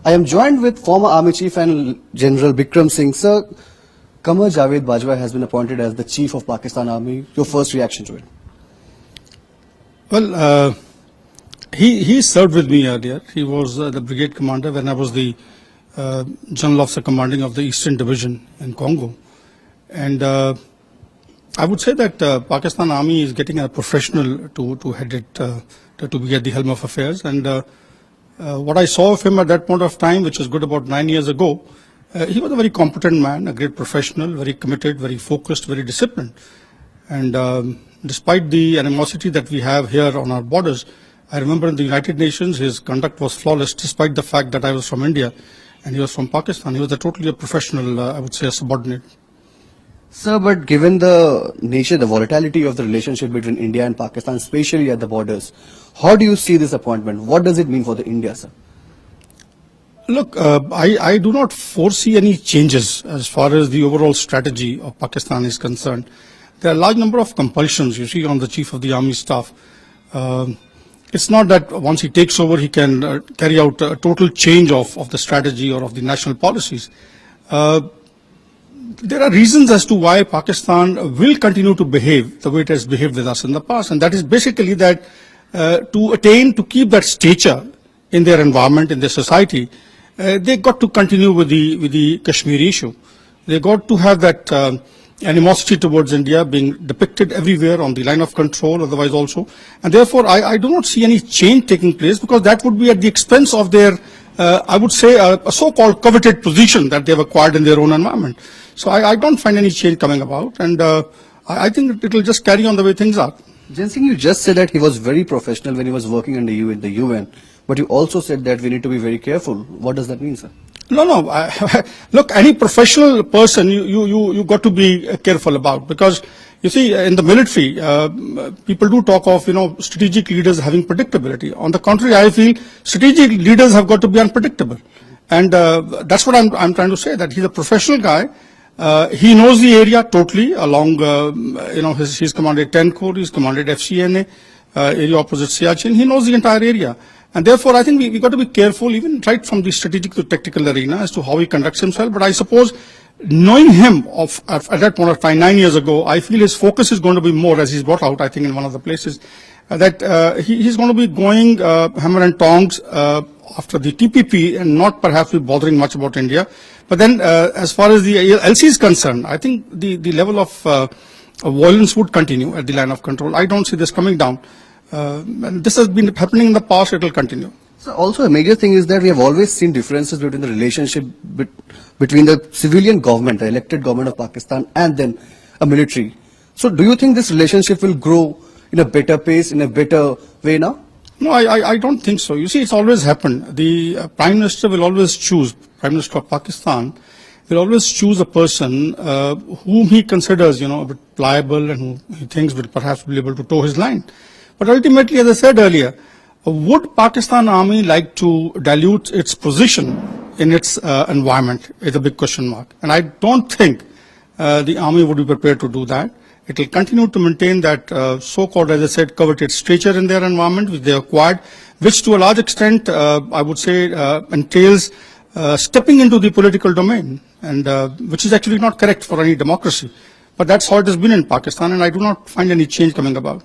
I am joined with former Army Chief and General Bikram Singh. Sir, Qamar Javed Bajwa has been appointed as the Chief of Pakistan Army. Your first reaction to it? Well, he served with me earlier. He was the brigade commander when I was the general officer commanding of the Eastern Division in Congo. And I would say that Pakistan Army is getting a professional to head it, to be at the helm of affairs. And what I saw of him at that point of time, which was good about 9 years ago, he was a very competent man, a great professional, very committed, very focused, very disciplined. And despite the animosity that we have here on our borders, I remember in the United Nations, his conduct was flawless, despite the fact that I was from India and he was from Pakistan. He was totally a professional, I would say a subordinate. Sir, but given the nature, the volatility of the relationship between India and Pakistan, especially at the borders, how do you see this appointment? What does it mean for the India, sir? Look, I do not foresee any changes as far as the overall strategy of Pakistan is concerned. There are a large number of compulsions, you see, on the Chief of the Army Staff. It's not that once he takes over, he can carry out a total change of the strategy or of the national policies. There are reasons as to why Pakistan will continue to behave the way it has behaved with us in the past, and that is basically that to keep that stature in their environment, in their society, they got to continue with the Kashmiri issue. They got to have that animosity towards India being depicted everywhere on the line of control, otherwise also. And therefore, I do not see any change taking place, because that would be at the expense of their, I would say, a so-called coveted position that they have acquired in their own environment. So I don't find any change coming about, and I think it will just carry on the way things are. Jen Singh, you just said that he was very professional when he was working under you in the UN, but you also said that we need to be very careful. What does that mean, sir? No. Look, any professional person you got to be careful about, because you see, in the military, people do talk of, strategic leaders having predictability. On the contrary, I feel strategic leaders have got to be unpredictable, and that's what I'm trying to say. That he's a professional guy. He knows the area totally. Along, he's commanded 10 Corps, he's commanded FCNA, area opposite Siachen. He knows the entire area. And therefore, I think we got to be careful, even right from the strategic to tactical arena, as to how he conducts himself. But I suppose, knowing him at that point of time, 9 years ago, I feel his focus is going to be more, as he's brought out, I think, in one of the places, that he's going to be going hammer and tongs after the TPP and not perhaps be bothering much about India. But then, as far as the LC is concerned, I think the level of violence would continue at the line of control. I don't see this coming down. And this has been happening in the past, it will continue. So also a major thing is that we have always seen differences between the relationship between the civilian government, the elected government of Pakistan, and then a military. So do you think this relationship will grow in a better pace, in a better way now? No, I don't think so. You see, it's always happened. The Prime Minister will always choose, Prime Minister of Pakistan, will always choose a person whom he considers, a bit pliable and who he thinks will perhaps be able to toe his line. But ultimately, as I said earlier, would Pakistan Army like to dilute its position in its environment is a big question mark. And I don't think the Army would be prepared to do that. It will continue to maintain that so-called, as I said, coveted stature in their environment, which they acquired, which to a large extent, I would say, entails stepping into the political domain, and which is actually not correct for any democracy. But that's how it has been in Pakistan, and I do not find any change coming about.